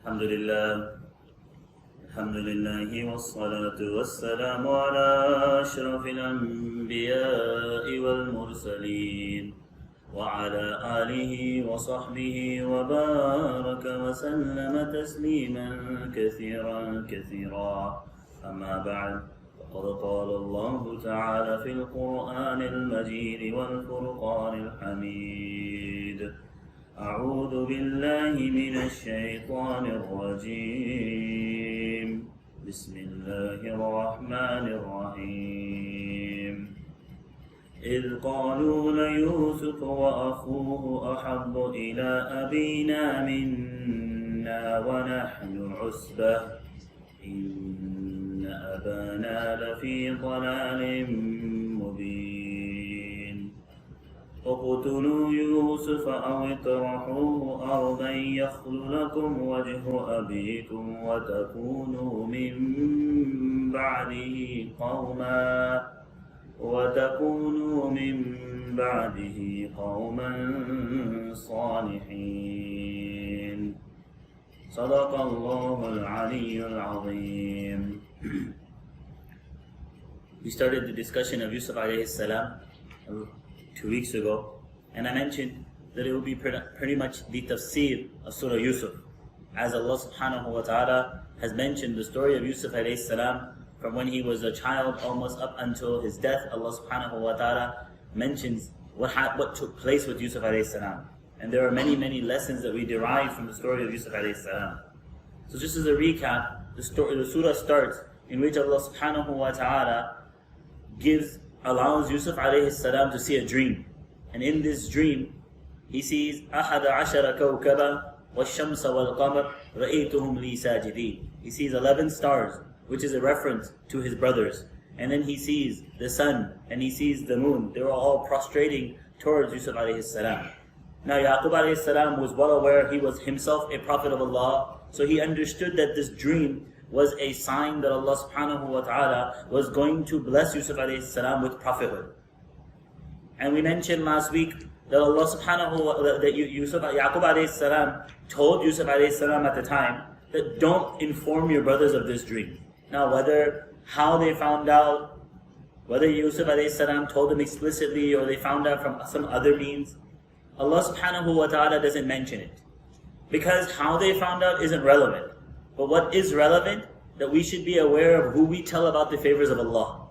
الحمد لله والصلاة والسلام على أشرف الأنبياء والمرسلين وعلى آله وصحبه وبارك وسلم تسليما كثيرا أما بعد فقد قال الله تعالى في القرآن المجيد والفرقان الحميد أعوذ بالله من الشيطان الرجيم بسم الله الرحمن الرحيم إذ قالوا ليوسف وأخوه أحب إلى أبينا منا ونحن عصبة إن أبانا لفي ضلال مبين اقتلوا يوسف أو اطرحوه أرضا يخل لكم وجه أبيكم وتكونوا من بعده قوما صالحين صدق الله العلي العظيم. We started the discussion of Yusuf عليه السلام 2 weeks ago, and I mentioned that it will be pretty much the tafsir of Surah Yusuf, as Allah subhanahu wa ta'ala has mentioned the story of Yusuf alayhi salam from when he was a child almost up until his death. Allah subhanahu wa ta'ala mentions what took place with Yusuf alayhi salam, and there are many lessons that we derive from the story of Yusuf alayhi salam. So just as a recap, the surah starts in which Allah subhanahu wa ta'ala allows Yusuf alayhi salam to see a dream. And in this dream, he sees أَحَدَ عَشَرَ كَوْكَبًا وَالشَّمْسَ وَالْقَمَرَ رَأَيْتُهُمْ لِي سَاجِدِينَ. He sees 11 stars, which is a reference to his brothers. And then he sees the sun, and he sees the moon. They were all prostrating towards Yusuf alayhi salam. Now Yaqub alayhi salam was well aware he was himself a prophet of Allah, so he understood that this dream was a sign that Allah subhanahu wa ta'ala was going to bless Yusuf alayhi salam with prophethood. And we mentioned last week that Allah subhanahu wa ta'ala, that Yaqub alayhi salam told Yusuf alayhi salam at the time that don't inform your brothers of this dream. Now how they found out, whether Yusuf alayhi salam told them explicitly or they found out from some other means, Allah subhanahu wa ta'ala doesn't mention it. Because how they found out isn't relevant. But what is relevant, that we should be aware of who we tell about the favors of Allah.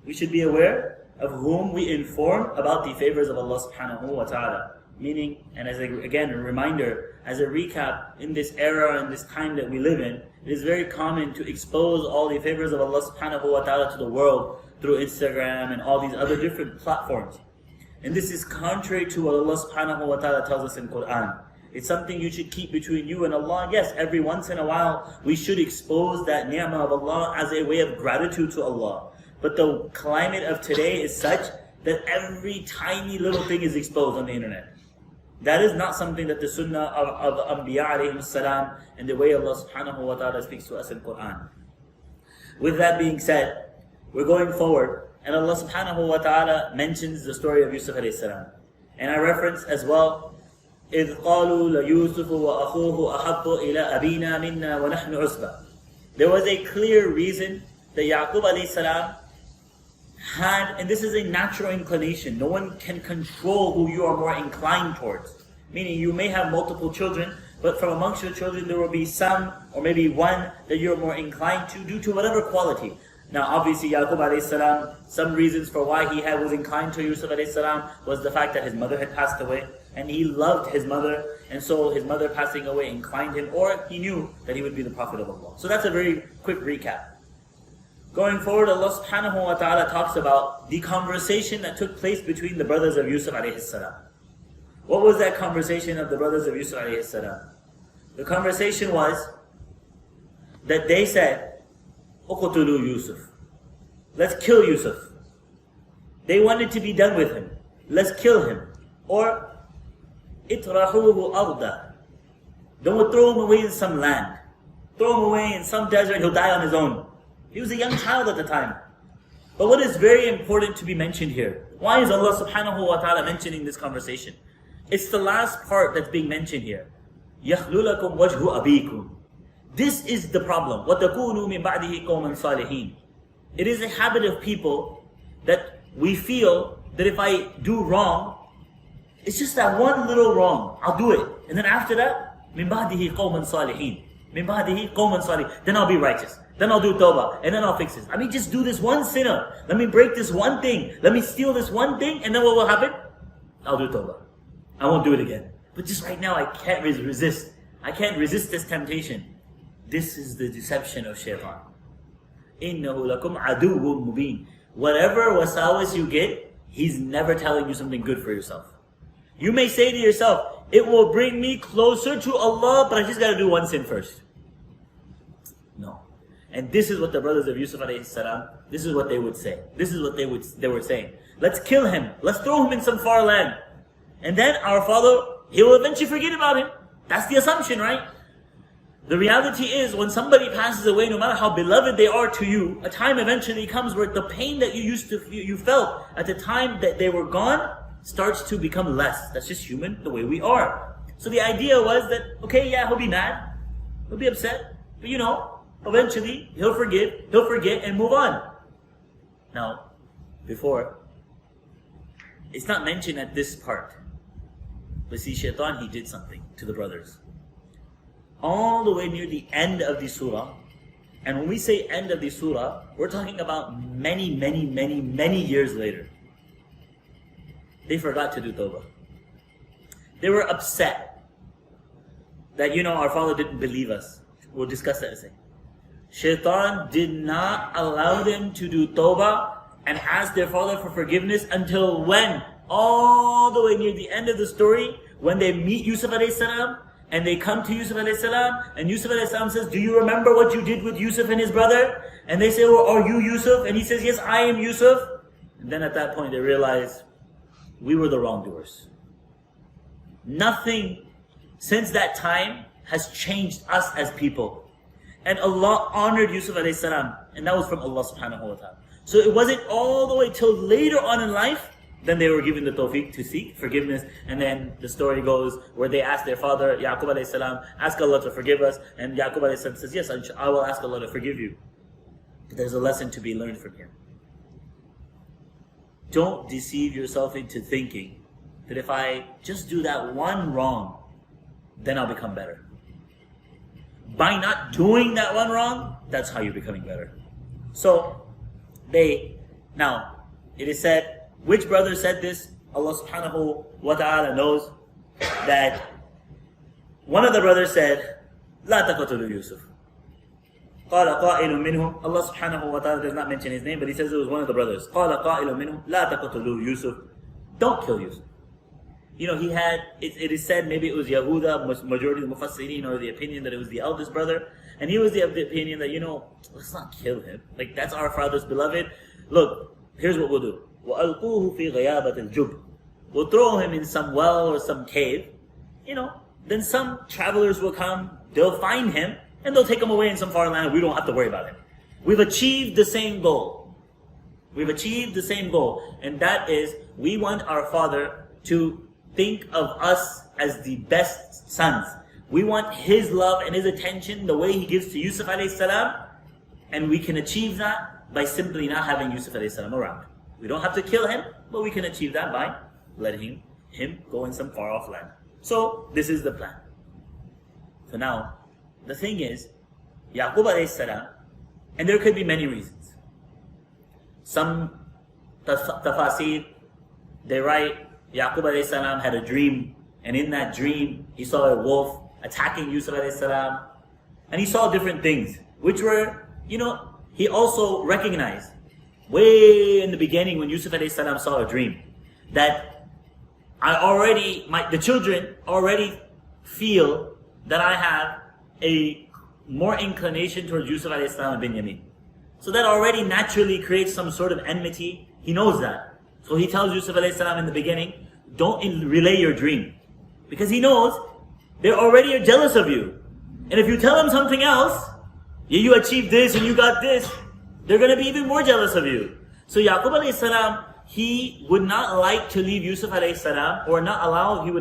We should be aware of whom we inform about the favors of Allah subhanahu wa ta'ala. Meaning, and as a reminder, as a recap, in this era, in this time that we live in, it is very common to expose all the favors of Allah subhanahu wa ta'ala to the world through Instagram and all these other different platforms. And this is contrary to what Allah subhanahu wa ta'ala tells us in Qur'an. It's something you should keep between you and Allah. Yes, every once in a while, we should expose that ni'mah of Allah as a way of gratitude to Allah. But the climate of today is such that every tiny little thing is exposed on the internet. That is not something that the sunnah of the Anbiya alayhim salam and the way Allah subhanahu wa ta'ala speaks to us in Qur'an. With that being said, we're going forward, and Allah subhanahu wa ta'ala mentions the story of Yusuf alayhi salam. And I reference as well, إِذْ قَالُوا لَيُوسُفُ وَأَخُوهُ أَحَبُّ إِلَىٰ أَبِينَا مِنَّا وَنَحْنُ عُصْبَةٌ. There was a clear reason that Yaqub alayhi salam had, and this is a natural inclination. No one can control who you are more inclined towards. Meaning you may have multiple children, but from amongst your children there will be some, or maybe one, that you're more inclined to due to whatever quality. Now obviously Yaqub alayhi salam, some reasons for why he was inclined to Yusuf alayhi salam was the fact that his mother had passed away, and he loved his mother, and so his mother passing away inclined him, or he knew that he would be the Prophet of Allah. So that's a very quick recap. Going forward, Allah subhanahu wa ta'ala talks about the conversation that took place between the brothers of Yusuf alayhi salam. What was that conversation of the brothers of Yusuf alayhi salam? The conversation was that they said, "Uqtulu Yusuf." Let's kill Yusuf. They wanted to be done with him. Let's kill him. Or, "Itrahuhu arda." Don't throw him away in some land. Throw him away in some desert, he'll die on his own. He was a young child at the time. But what is very important to be mentioned here? Why is Allah subhanahu wa ta'ala mentioning this conversation? It's the last part that's being mentioned here. يَخْلُ لَكُمْ وَجْهُ أَبِيكُمْ. This is the problem. وَتَكُونُوا مِنْ بَعْدِهِ قَوْمًا صَالِحِينَ. It is a habit of people that we feel that if I do wrong, it's just that one little wrong, I'll do it. And then after that, مِنْ بَعْدِهِ قَوْمًا صَالِحِينَ. مِنْ بَعْدِهِ قَوْمًا صَالِحِينَ. Then I'll be righteous. Then I'll do tawbah. And then I'll fix this. I mean, just do this one sinner. Let me break this one thing. Let me steal this one thing. And then what will happen? I'll do tawbah. I won't do it again. But just right now, I can't resist. I can't resist this temptation. This is the deception of shaitan. إِنَّهُ لَكُمْ عَدُوٌّ مُبِينٌ. Whatever wasawis you get, he's never telling you something good for yourself. You may say to yourself, it will bring me closer to Allah, but I just got to do one sin first. No. And this is what the brothers of Yusuf alayhi salam, this is what they would say. This is what they were saying. Let's kill him. Let's throw him in some far land. And then our father, he will eventually forget about him. That's the assumption, right? The reality is, when somebody passes away, no matter how beloved they are to you, a time eventually comes where the pain that you felt at the time that they were gone starts to become less. That's just human, the way we are. So the idea was that, okay, yeah, he'll be mad, he'll be upset, but eventually he'll forget and move on. Now, before, it's not mentioned at this part, but see, shaitan, he did something to the brothers. All the way near the end of the surah, and when we say end of the surah, we're talking about many years later. They forgot to do tawbah. They were upset that, our father didn't believe us. We'll discuss that in a second. Shaitan did not allow them to do tawbah and ask their father for forgiveness until when? All the way near the end of the story, when they meet Yusuf alayhi salam, and they come to Yusuf alayhi salam, and Yusuf alayhi salam says, do you remember what you did with Yusuf and his brother? And they say, well, are you Yusuf? And he says, yes, I am Yusuf. And then at that point they realize, we were the wrongdoers. Nothing since that time has changed us as people. And Allah honored Yusuf alayhi salam, and that was from Allah subhanahu wa ta'ala. So it wasn't all the way till later on in life, then they were given the tawfiq to seek forgiveness. And then the story goes where they asked their father, Yaqub alayhi salam, ask Allah to forgive us. And Yaqub alayhi salam says, yes, I will ask Allah to forgive you. But there's a lesson to be learned from here. Don't deceive yourself into thinking that if I just do that one wrong, then I'll become better. By not doing that one wrong, that's how you're becoming better. So, now, it is said, which brother said this? Allah subhanahu wa ta'ala knows that one of the brothers said, لا تقتلوا يوسف. قال قائل منهم. Allah subhanahu wa ta'ala does not mention his name, but he says it was one of the brothers. قال قائل منهم لا تقتلوا يوسف. Don't kill Yusuf. He had, it is said, maybe it was Yahuda, majority of the Mufassirin, or the opinion that it was the eldest brother. And he was the opinion that, let's not kill him. Like, that's our father's beloved. Look, here's what we'll do. وَأَلْقُوهُ فِي غَيَابَةِ الْجُبِّ. We'll throw him in some well or some cave. Then some travelers will come, they'll find him, and they'll take him away in some far land. We don't have to worry about him. We've achieved the same goal. We've achieved the same goal. And that is, we want our father to think of us as the best sons. We want his love and his attention the way he gives to Yusuf alayhi salam. And we can achieve that by simply not having Yusuf alayhi salam around. We don't have to kill him, but we can achieve that by letting him go in some far off land. So, this is the plan. So now, the thing is, Yaqub alayhi salam, and there could be many reasons. Some tafasir, they write, Yaqub alayhi salam had a dream, and in that dream, he saw a wolf attacking Yusuf alayhi salam, and he saw different things, which were, he also recognized, way in the beginning when Yusuf alayhi salam saw a dream, that the children already feel that I have a more inclination towards Yusuf alayhi salam and Binyamin. So that already naturally creates some sort of enmity. He knows that. So he tells Yusuf alayhi salam in the beginning, don't relay your dream. Because he knows they already are jealous of you. And if you tell them something else, you achieved this and you got this, they're going to be even more jealous of you. So Yaqub alayhi salam, he would not like to leave Yusuf alayhi salam, he would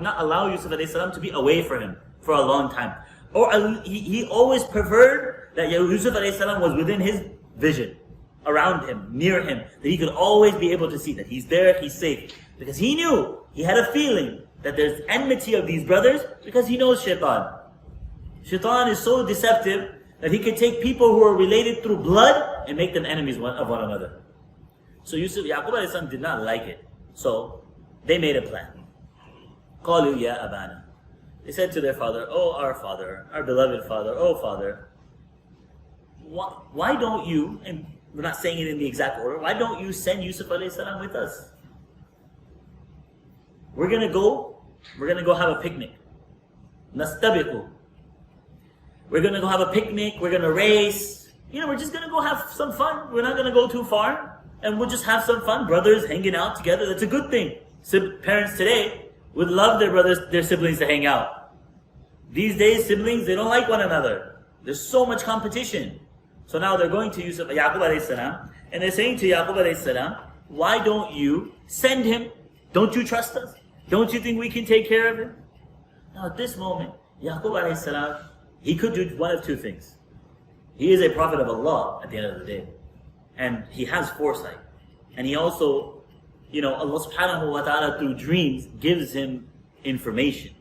not allow Yusuf alayhi salam to be away from him for a long time. Or he always preferred that Yusuf alayhi salam was within his vision, around him, near him, that he could always be able to see that he's there, he's safe. Because he knew, he had a feeling that there's enmity of these brothers because he knows shaitan. Shaitan is so deceptive that he can take people who are related through blood and make them enemies of one another. So Yaqub alayhi salam did not like it. So they made a plan. قَالُوا يَا أَبَانَا. They said to their father, "Oh, our father, our beloved father, oh father, why don't you," and we're not saying it in the exact order, "why don't you send Yusuf alayhi salam with us? We're gonna go have a picnic. Nastabiqu. We're gonna go have a picnic, we're gonna race. We're just gonna go have some fun. We're not gonna go too far, and we'll just have some fun. Brothers hanging out together, that's a good thing. Parents today would love their siblings to hang out. These days, siblings, they don't like one another. There's so much competition. So now they're going to Yaqub alayhi salam, and they're saying to Yaqub alayhi salam, "Why don't you send him? Don't you trust us? Don't you think we can take care of him?" Now at this moment, Yaqub alayhi salam, he could do one of two things. He is a prophet of Allah at the end of the day. And he has foresight. And he also, Allah subhanahu wa ta'ala through dreams gives him information.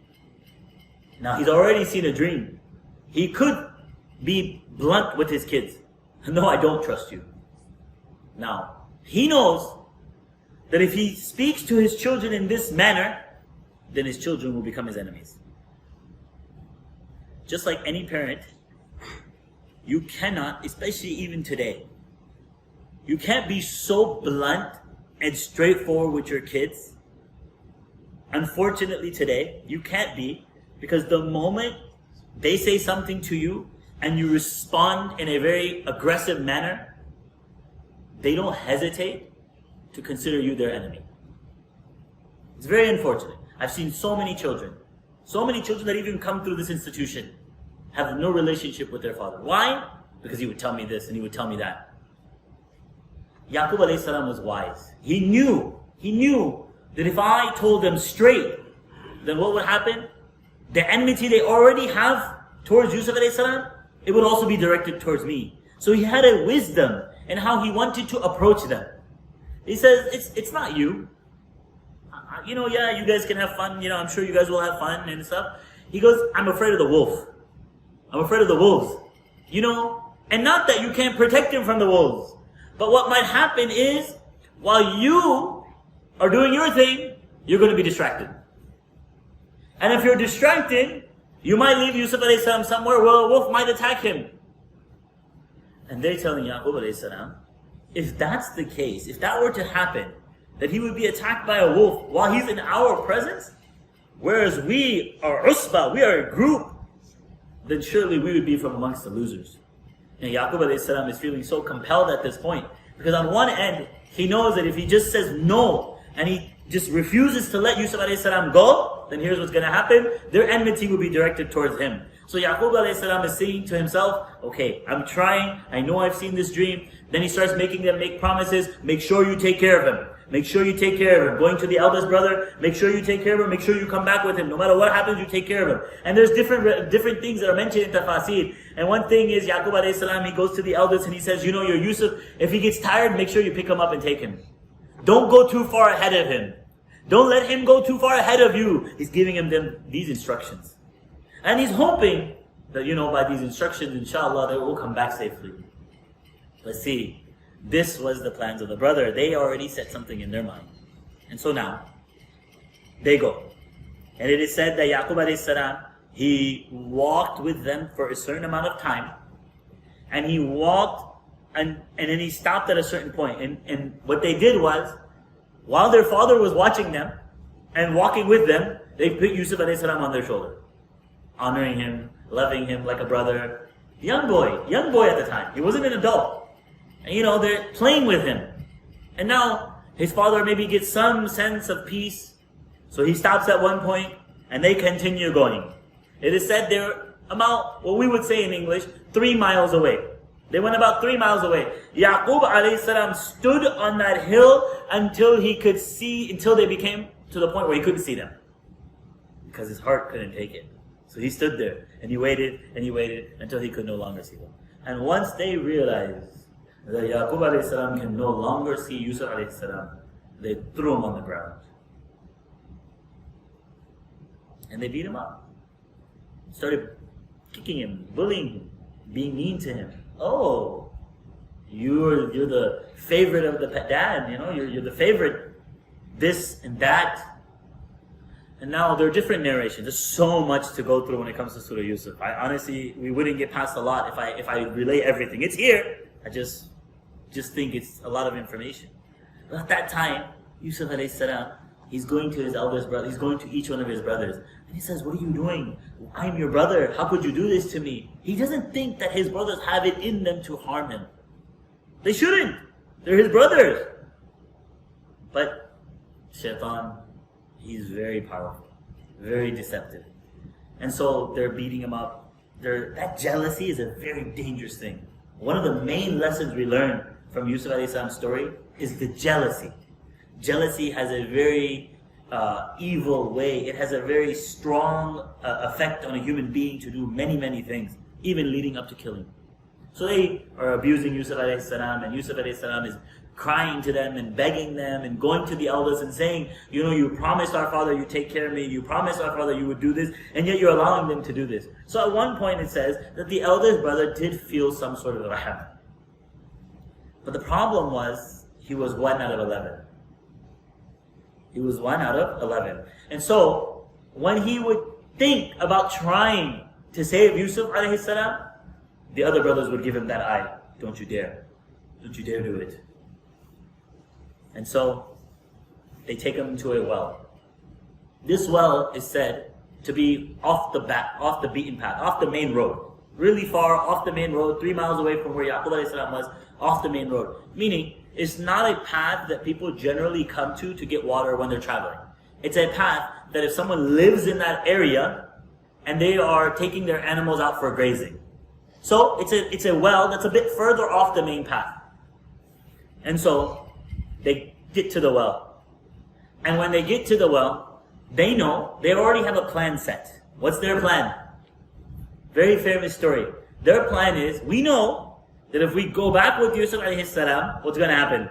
Now he's already seen a dream. He could be blunt with his kids. "No, I don't trust you." Now, he knows that if he speaks to his children in this manner, then his children will become his enemies. Just like any parent, you cannot, especially even today, you can't be so blunt and straightforward with your kids. Unfortunately today, you can't be, because the moment they say something to you and you respond in a very aggressive manner, they don't hesitate to consider you their enemy. It's very unfortunate. I've seen so many children that even come through this institution have no relationship with their father. Why? Because he would tell me this and he would tell me that. Yaqub alayhi salam was wise. He knew that if I told them straight, then what would happen? The enmity they already have towards Yusuf alayhi salam, it would also be directed towards me. So he had a wisdom in how he wanted to approach them. He says, it's not you. Yeah, you guys can have fun. I'm sure you guys will have fun and stuff. He goes, "I'm afraid of the wolf. I'm afraid of the wolves." And not that you can't protect him from the wolves. But what might happen is, while you are doing your thing, you're going to be distracted. And if you're distracted, you might leave Yusuf alayhi salam somewhere where a wolf might attack him. And they're telling Yaqub alayhi salam, if that's the case, if that were to happen, that he would be attacked by a wolf while he's in our presence, whereas we are usba, we are a group, then surely we would be from amongst the losers. And Yaqub alayhi salam is feeling so compelled at this point, because on one end, he knows that if he just says no, and he just refuses to let Yusuf alayhi salam go, then here's what's going to happen. Their enmity will be directed towards him. So Yaqub alayhi salam is saying to himself, okay, I'm trying, I know I've seen this dream. Then he starts making them make promises. Make sure you take care of him. Make sure you take care of him. Going to the eldest brother, make sure you take care of him. Make sure you come back with him. No matter what happens, you take care of him. And there's different things that are mentioned in tafasir. And one thing is, Yaqub alayhi salam, he goes to the eldest and he says, your Yusuf, if he gets tired, make sure you pick him up and take him. Don't go too far ahead of him. Don't let him go too far ahead of you. He's giving him these instructions. And he's hoping that, by these instructions, inshallah, they will come back safely. Let's see. This was the plans of the brother. They already set something in their mind. And so now, they go. And it is said that Yaqub alayhi salam, he walked with them for a certain amount of time. And he walked, and then he stopped at a certain point. And what they did was, while their father was watching them, and walking with them, they put Yusuf alayhi salam on their shoulder. Honoring him, loving him like a brother. Young boy at the time. He wasn't an adult. And they're playing with him. And now, his father maybe gets some sense of peace. So he stops at one point, and they continue going. It is said they're about, what we would say in English, 3 miles away. They went about 3 miles away. Yaqub alayhi salam stood on that hill until they became to the point where he couldn't see them. Because his heart couldn't take it. So he stood there. And he waited until he could no longer see them. And once they realized that Yaqub alayhi salam can no longer see Yusuf alayhi salam, they threw him on the ground. And they beat him up. Started kicking him, bullying him, being mean to him. Oh, you're the favorite of the dad, you're the favorite, this and that. And now there are different narrations. There's so much to go through when it comes to Surah Yusuf. Honestly, we wouldn't get past a lot if I relay everything. It's here. I just think it's a lot of information. But at that time, Yusuf alayhi salam, he's going to his eldest brother. He's going to each one of his brothers, and he says, "What are you doing? I'm your brother. How could you do this to me?" He doesn't think that his brothers have it in them to harm him. They shouldn't. They're his brothers. But Shaitan, he's very powerful, very deceptive. And so they're beating him up. That jealousy is a very dangerous thing. One of the main lessons we learn from Yusuf alayhi salam's story is the jealousy. Jealousy has a very evil way. It has a very strong effect on a human being to do many, many things, even leading up to killing. So they are abusing Yusuf alayhi salam, and Yusuf alayhi salam is crying to them and begging them and going to the elders and saying, you promised our father you'd take care of me, you promised our father you would do this, and yet you're allowing them to do this. So at one point it says that the eldest brother did feel some sort of raham. But the problem was, he was 1 out of 11. He was 1 out of 11. And so, when he would think about trying to save Yusuf alayhi salam, the other brothers would give him that eye. Don't you dare. Don't you dare do it. And so, they take him to a well. This well is said to be off the beaten path, off the main road. Really far off the main road, 3 miles away from where Yaqub alayhi salam was, off the main road. Meaning, it's not a path that people generally come to get water when they're traveling. It's a path that if someone lives in that area and they are taking their animals out for grazing. So it's a well that's a bit further off the main path. And so they get to the well. And when they get to the well, they already have a plan set. What's their plan? Very famous story. Their plan is, we know that if we go back with Yusuf alayhi salam, what's going to happen?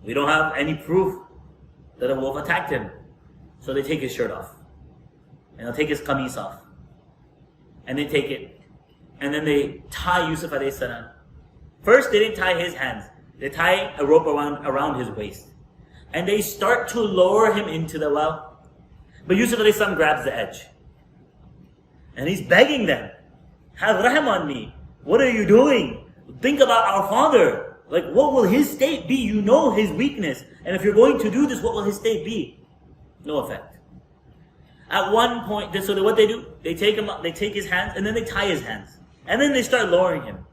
We don't have any proof that a wolf attacked him. So they take his shirt off. And they'll take his qamis off. And they take it. And then they tie Yusuf alayhi salam. First, they didn't tie his hands. They tie a rope around his waist. And they start to lower him into the well. But Yusuf alayhi salam grabs the edge. And he's begging them, have raham on me. What are you doing? Think about our father. Like, what will his state be? You know his weakness. And if you're going to do this, what will his state be? No effect. At one point, so what they do, they take him up, they take his hands, and then they tie his hands. And then they start lowering him.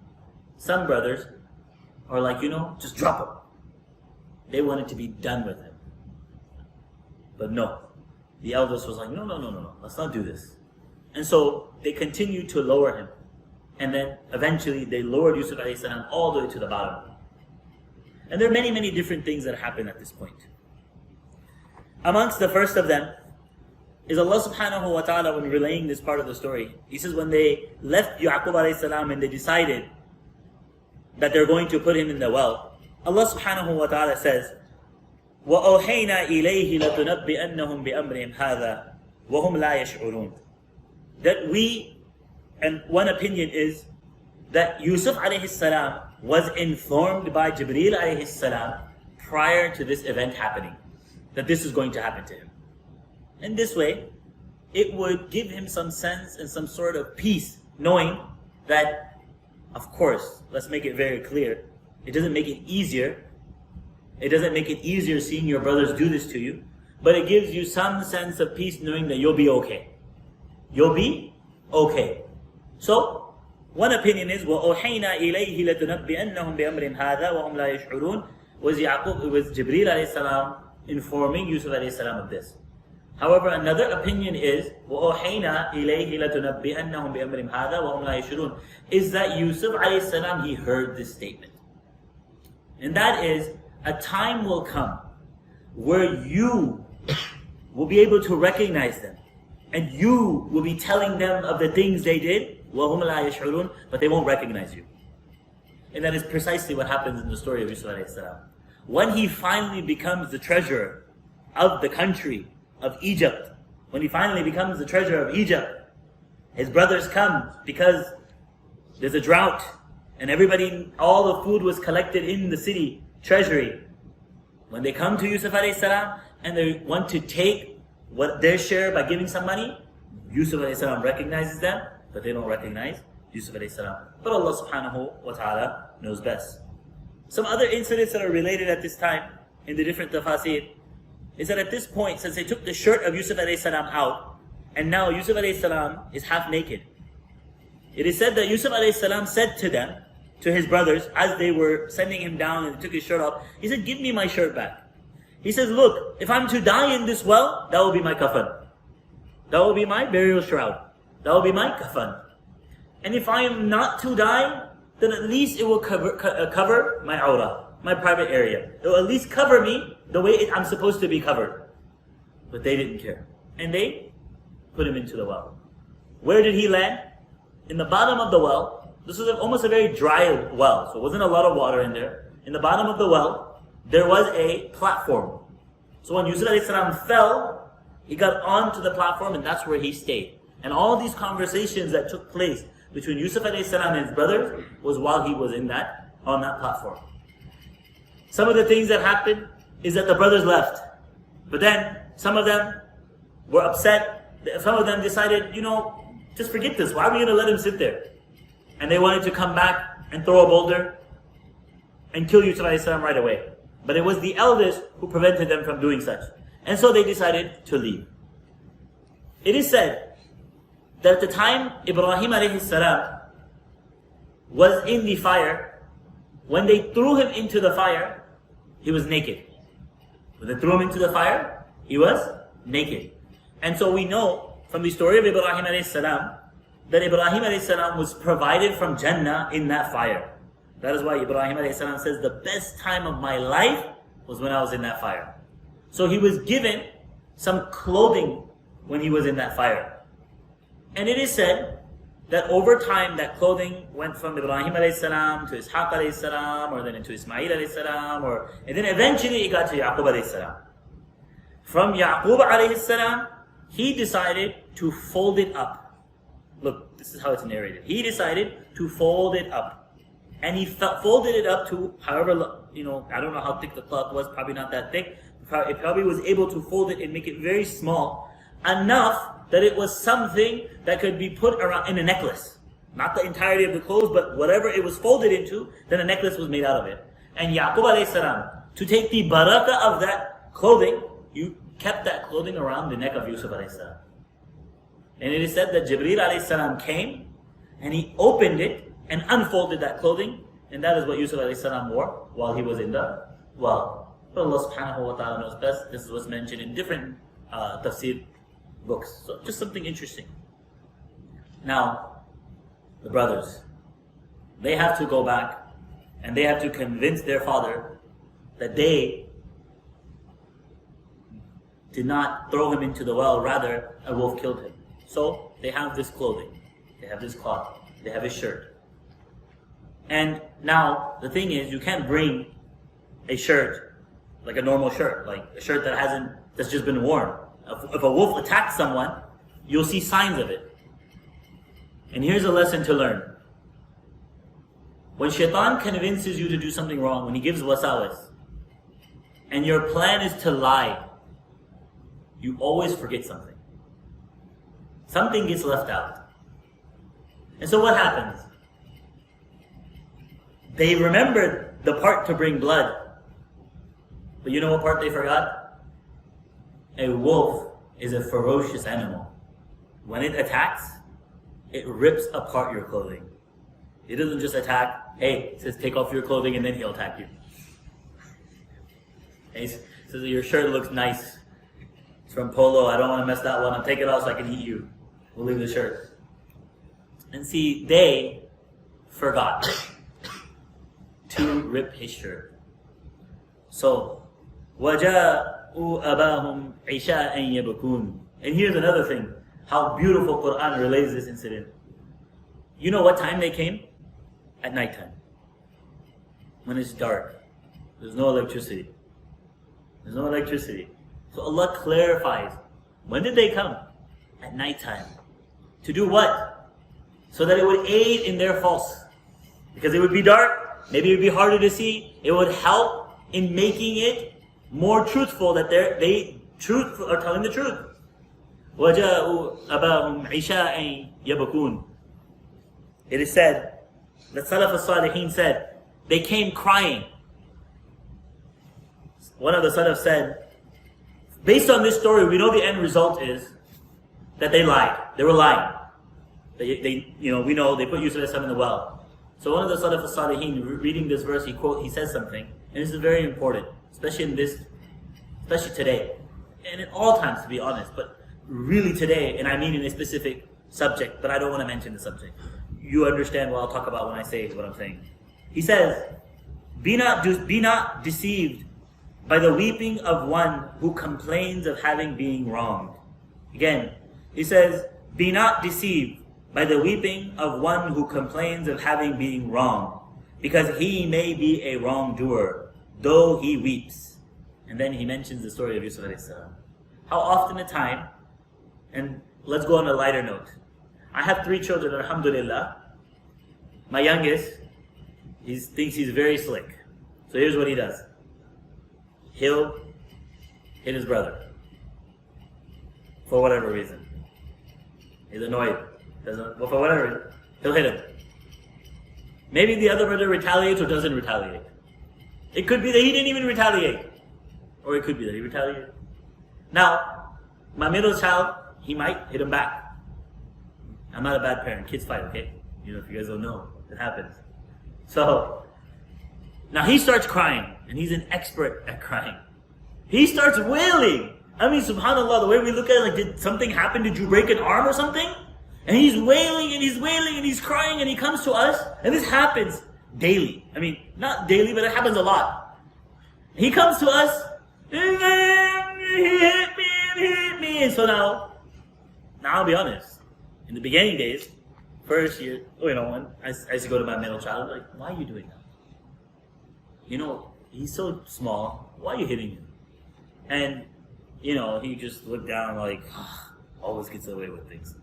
Some brothers are like, just drop him. They wanted to be done with him. But no. The eldest was like, no, let's not do this. And so they continued to lower him. And then eventually they lowered Yusuf alayhi salam all the way to the bottom. And there are many, many different things that happen at this point. Amongst the first of them is Allah subhanahu wa ta'ala, when relaying this part of the story, He says when they left Yaqub alayhi salam and they decided that they're going to put him in the well, Allah subhanahu wa ta'ala says, وَأَوْحَيْنَا إِلَيْهِ لَتُنَبِّئَنَّهُمْ بِأَمْرِهِمْ هَذَا وَهُمْ لَا يَشْعُرُونَ. That we, and one opinion is that Yusuf alayhi salam was informed by Jibreel alayhi salam prior to this event happening, that this is going to happen to him. In this way, it would give him some sense and some sort of peace, knowing that, of course, let's make it very clear, it doesn't make it easier. It doesn't make it easier seeing your brothers do this to you, but it gives you some sense of peace knowing that you'll be okay. You'll be okay. So, one opinion is, وَأَوْحَيْنَا إِلَيْهِ لَتُنَبِّئَنَّهُمْ بِأَمْرِهِمْ هَذَا وَهُمْ لَا يَشْعُرُونَ. Was Jibreel alayhi salam informing Yusuf alayhi salam of this. However, another opinion is, وَأَوْحَيْنَا إِلَيْهِ لَتُنَبِّئَنَّهُمْ بِأَمْرِهِمْ هَذَا وَهُمْ لَا يَشْعُرُونَ, is that Yusuf alayhi salam, he heard this statement. And that is, a time will come where you will be able to recognize them. And you will be telling them of the things they did, وَهُمْ لَا يَشْعُرُونَ, but they won't recognize you. And that is precisely what happens in the story of Yusuf alayhi salam. When he finally becomes the treasurer of the country of Egypt, when he finally becomes the treasurer of Egypt, his brothers come because there's a drought and everybody, all the food was collected in the city treasury. When they come to Yusuf alayhi salam and they want to take their share by giving some money, Yusuf alayhi salam recognizes them, but they don't recognize Yusuf alayhi salam. But Allah subhanahu wa ta'ala knows best. Some other incidents that are related at this time in the different tafasir is that at this point, since they took the shirt of Yusuf alayhi salam out, and now Yusuf alayhi salam is half naked, it is said that Yusuf alayhi salam said to them, to his brothers, as they were sending him down and took his shirt off, he said, "Give me my shirt back." He says, "Look, if I'm to die in this well, that will be my kafan. That will be my burial shroud. That will be my kafan. And if I am not to die, then at least it will cover my aura, my private area. It will at least cover me the way I'm supposed to be covered." But they didn't care. And they put him into the well. Where did he land? In the bottom of the well. This was almost a very dry well, so it wasn't a lot of water in there. In the bottom of the well, there was a platform. So when Yusuf alayhi salam fell, he got onto the platform and that's where he stayed. And all these conversations that took place between Yusuf alayhi salam and his brothers was while he was on that platform. Some of the things that happened is that the brothers left. But then some of them were upset. Some of them decided, just forget this. Why are we going to let him sit there? And they wanted to come back and throw a boulder and kill Yusuf alayhi salam right away. But it was the elders who prevented them from doing such. And so they decided to leave. It is said that at the time Ibrahim alayhi salam was in the fire, when they threw him into the fire, he was naked. When they threw him into the fire, he was naked. And so we know from the story of Ibrahim alayhi salam that Ibrahim alayhi salam was provided from Jannah in that fire. That is why Ibrahim alayhi salam says, the best time of my life was when I was in that fire. So he was given some clothing when he was in that fire. And it is said that over time that clothing went from Ibrahim alayhi salam to Ishaq alayhi salam, or then into Ismail alayhi salam, and then eventually it got to Yaqub alayhi salam. From Yaqub alayhi salam, he decided to fold it up. Look, this is how it's narrated. He decided to fold it up. And he folded it up to however, I don't know how thick the cloth was, probably not that thick. It probably was able to fold it and make it very small, enough that it was something that could be put around in a necklace. Not the entirety of the clothes, but whatever it was folded into, then a necklace was made out of it. And Yaqub alayhi salam, to take the barakah of that clothing, you kept that clothing around the neck of Yusuf alayhi salam. And it is said that Jibreel alayhi salam came and he opened it and unfolded that clothing, and that is what Yusuf alayhi salam wore while he was in the well. But Allah subhanahu wa ta'ala knows best. This is what's mentioned in different tafsir books. So just something interesting. Now, the brothers, they have to go back and they have to convince their father that they did not throw him into the well, rather a wolf killed him. So they have this clothing, they have this cloth, they have his shirt. And now the thing is, you can't bring a shirt like a normal shirt, like a shirt that's just been worn. If a wolf attacks someone, you'll see signs of it. And here's a lesson to learn. When shaitan convinces you to do something wrong, when he gives wasawis, and your plan is to lie, you always forget something. Something gets left out. And so what happens? They remembered the part to bring blood. But you know what part they forgot? A wolf is a ferocious animal. When it attacks, it rips apart your clothing. It doesn't just attack, hey, it says take off your clothing and then he'll attack you. Hey, it says your shirt looks nice. It's from Polo, I don't want to mess that one. I'll take it off so I can eat you. We'll leave the shirt. And see, they forgot to rip his shirt. So, وَجَاءُوا أَبَاهُمْ عِشَاءً يَبْكُونَ. And here's another thing. how beautiful Qur'an relays this incident. You know what time they came? At nighttime. When it's dark. There's no electricity. There's no electricity. So Allah clarifies. When did they come? At nighttime. To do what? So that it would aid in their false. Because it would be dark, maybe it would be harder to see. It would help in making it more truthful, that they are telling the truth. وَجَاءُوا أَبَاهُمْ عِشَاءً يَبْكُونَ. It is said, the Salaf al-Salihin said, they came crying. One of the Salaf said, based on this story, we know the end result is that they lied. They were lying. We know they put Yusuf in the well. So one of the Salaf al-Salihin, reading this verse, he says something, and this is very important, especially today, and in all times, to be honest, but really today, and I mean in a specific subject, but I don't want to mention the subject. You understand what I'll talk about when I say what I'm saying. He says, be not deceived by the weeping of one who complains of having been wronged. Again, he says, be not deceived by the weeping of one who complains of having been wronged, because he may be a wrongdoer, though he weeps. And then he mentions the story of Yusuf alayhi salam. How often a time, and let's go on a lighter note. I have 3 children, alhamdulillah. My youngest, he thinks he's very slick. So here's what he does. He'll hit his brother. For whatever reason. He's annoyed. For whatever reason, he'll hit him. Maybe the other brother retaliates or doesn't retaliate. It could be that he didn't even retaliate. Or it could be that he retaliated. Now, my middle child, he might hit him back. I'm not a bad parent. Kids fight, okay? If you guys don't know, it happens. So, now he starts crying, and he's an expert at crying. He starts wailing. I mean, subhanAllah, the way we look at it, like, did something happen? Did you break an arm or something? And he's wailing, and he's wailing, and he's crying, and he comes to us, and this happens daily. I mean, not daily, but it happens a lot. He comes to us, he hit me, and so now I'll be honest. In the beginning days, first year, when I used to go to my middle child, I was like, why are you doing that? He's so small, why are you hitting him? And, he just looked down like, always gets away with things.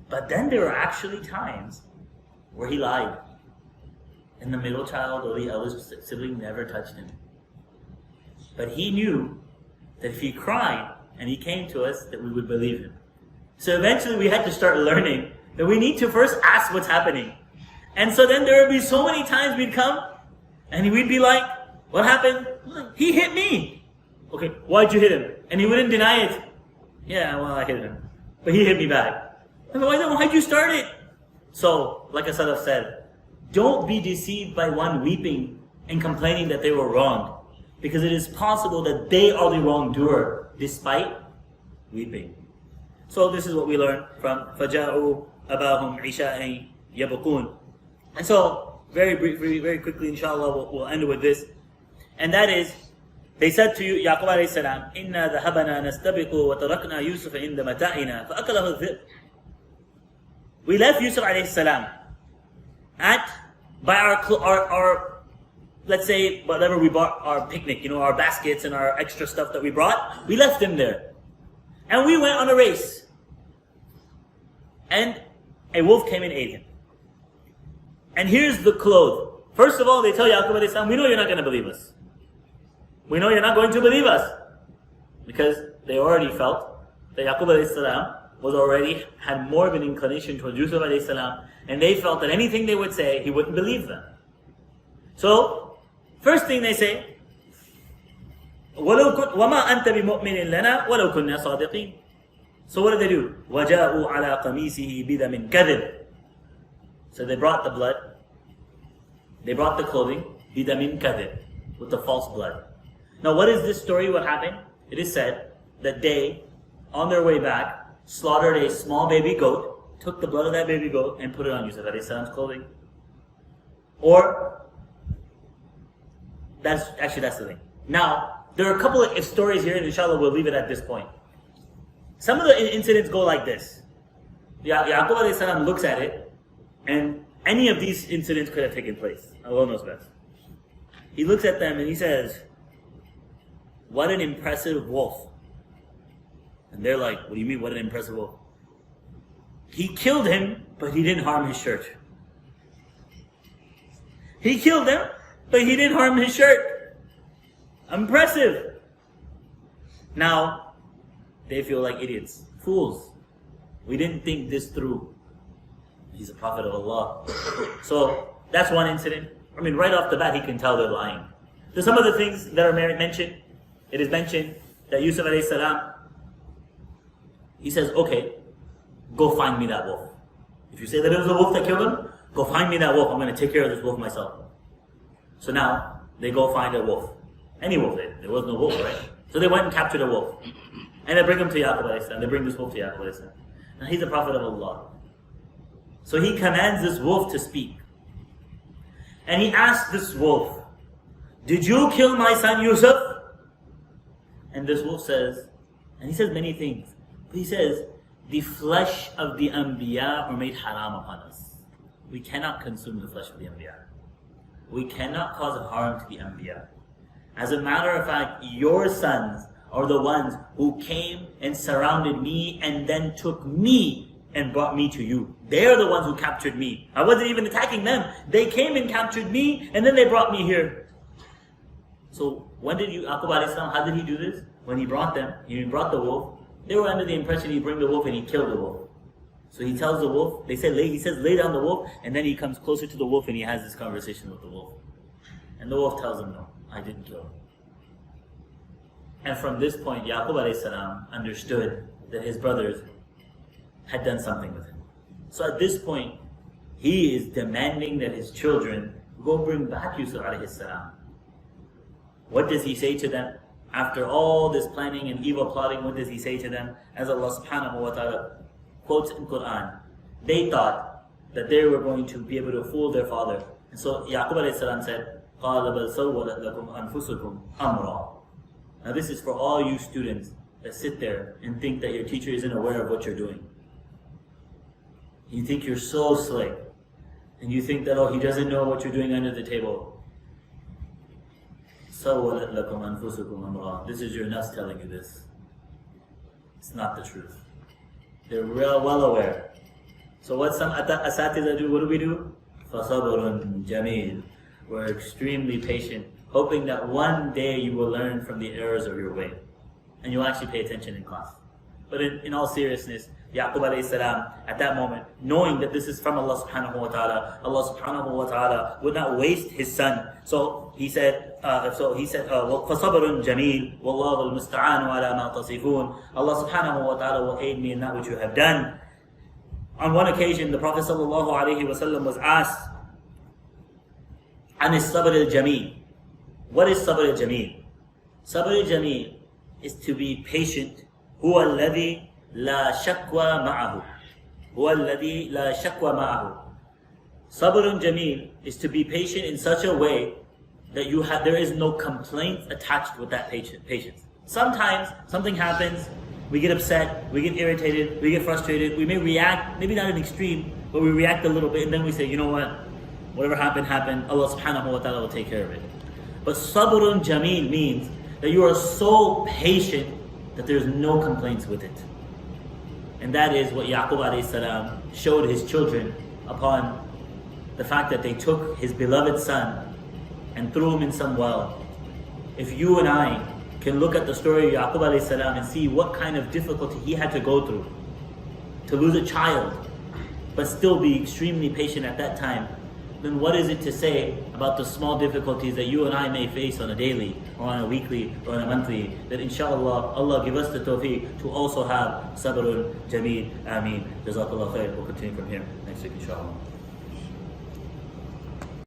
But then there were actually times where he lied. And the middle child or the eldest sibling never touched him. But he knew that if he cried and he came to us, that we would believe him. So eventually we had to start learning that we need to first ask what's happening. And so then there would be so many times we'd come and we'd be like, what happened? He hit me. Okay, why'd you hit him? And he wouldn't deny it. Yeah, well, I hit him. But he hit me back. And why'd you start it? So, like I said, don't be deceived by one weeping and complaining that they were wronged. Because it is possible that they are the wrongdoer, despite weeping. So this is what we learn from فَجَاءُوا أَبَاهُمْ عِشَاءً يَبْكُونَ. And so, very briefly, very quickly, inshallah, we'll end with this. And that is, they said to Yaqub alayhi salam, إِنَّا ذَهَبَنَا نَسْتَبِقُ وَتَرَكْنَا يُوسُفَ عِنْدَ مَتَاعِنَا فَأَكَلَهُ الذِّئْبُ. We left Yusuf alayhi salam by our, let's say, whatever we bought, our picnic, our baskets and our extra stuff that we brought, we left them there. And we went on a race. And a wolf came and ate him. And here's the clothes. First of all, they tell Yaqub alayhi salam, we know you're not going to believe us. We know you're not going to believe us. Because they already felt that Yaqub alayhi salam had more of an inclination towards Yusuf alayhi salam, and they felt that anything they would say, he wouldn't believe them. So, first thing they say, وَمَا أَنْتَ بِمُؤْمِنٍ لَنَا وَلَوْ كُنَّا صَادِقِينَ. So what did they do? وَجَاءُوا عَلَىٰ قَمِيسِهِ بِدَمٍ كَذِبٍ. So they brought the blood, they brought the clothing, بِدَمٍ كَذِبٍ, with the false blood. Now what is this story, what happened? It is said that they, on their way back, slaughtered a small baby goat, took the blood of that baby goat, and put it on Yusuf alayhi salam's clothing. Or, that's the thing. Now, there are a couple of stories here, and inshallah we'll leave it at this point. Some of the incidents go like this. Yaqub alayhi salam looks at it, and any of these incidents could have taken place. Allah knows best. He looks at them and he says, what an impressive wolf. And they're like, what do you mean, what an impressive wolf? He killed him, but he didn't harm his shirt. He killed him, but he didn't harm his shirt. Impressive. Now, they feel like idiots, fools. We didn't think this through. He's a prophet of Allah. So, that's one incident. I mean, right off the bat, he can tell they're lying. There's some of the things that are mentioned. It is mentioned that Yusuf alayhi salam, he says, okay, go find me that wolf. If you say that it was a wolf that killed him, go find me that wolf. I'm going to take care of this wolf myself. So now, they go find a wolf. Any wolf. There was no wolf, right? So they went and captured a wolf. And they bring him to Yaqub alayhi salam. They bring this wolf to Yaqub alayhi salam. Now he's a prophet of Allah. So he commands this wolf to speak. And he asks this wolf, did you kill my son Yusuf? And this wolf says, and he says many things, but he says, the flesh of the Anbiya are made haram upon us. We cannot consume the flesh of the Anbiya. We cannot cause harm to the Anbiya. As a matter of fact, your sons are the ones who came and surrounded me and then took me and brought me to you. They are the ones who captured me. I wasn't even attacking them. They came and captured me and then they brought me here. So when did Yaqub alayhi salam, how did he do this? When he brought them, he brought the wolf. They were under the impression he'd bring the wolf and he killed the wolf. So he tells the wolf, he says lay down the wolf, and then he comes closer to the wolf and he has this conversation with the wolf. And the wolf tells him, no, I didn't kill him. And from this point, Yaqub alayhi salam understood that his brothers had done something with him. So at this point, he is demanding that his children go bring back Yusuf alayhi salam. What does he say to them? After all this planning and evil plotting, what does he say to them? As Allah subhanahu wa ta'ala quotes in Qur'an, they thought that they were going to be able to fool their father. And so Yaqub alayhi salam said, قَالَ بَلْ سَوَّلَتْ لَكُمْ أَنفُسُكُمْ أَمْرًا. Now this is for all you students that sit there and think that your teacher isn't aware of what you're doing. You think you're so slick. And you think that, oh, he doesn't know what you're doing under the table. سَوَّلَتْ لَكُمْ أَنفُسُكُمْ أَمْرًا. This is your nafs telling you this. It's not the truth. They're well aware. So what some asatiza do, what do? فَصَبْرٌ جَمِيلٌ. We're extremely patient, hoping that one day you will learn from the errors of your way. And you'll actually pay attention in class. But in all seriousness, Yaqub alayhi salam, at that moment, knowing that this is from Allah subhanahu wa ta'ala would not waste his son. So he said, فَصَبْرٌ جَمِيلٌ وَاللَّهُ الْمُسْتَعَانُ عَلَى مَا تَصِفُونَ. Allah subhanahu wa ta'ala will aid me in that which you have done. On one occasion, the Prophet sallallahu alayhi wa sallam was asked, عن الصبر الجميل. What is sabr al-jameel? Sabr al-jameel is to be patient. هو الذي لا شكوى معه. هو الذي لا شكوى معه. Sabr al-jameel is to be patient in such a way that there is no complaint attached with that patience. Sometimes something happens, we get upset, we get irritated, we get frustrated, we may react, maybe not in extreme, but we react a little bit and then we say, you know what? Whatever happened, Allah subhanahu wa ta'ala will take care of it. But sabrun jameel means that you are so patient that there's no complaints with it. And that is what Yaqub alayhi salam showed his children upon the fact that they took his beloved son and threw him in some well. If you and I can look at the story of Yaqub alayhi salam and see what kind of difficulty he had to go through to lose a child, but still be extremely patient at that time, then what is it to say about the small difficulties that you and I may face on a daily, or on a weekly, or on a monthly, that inshallah, Allah give us the tawfiq to also have sabrun jameel. Ameen. Jazakallah khair. We'll continue from here next week inshallah.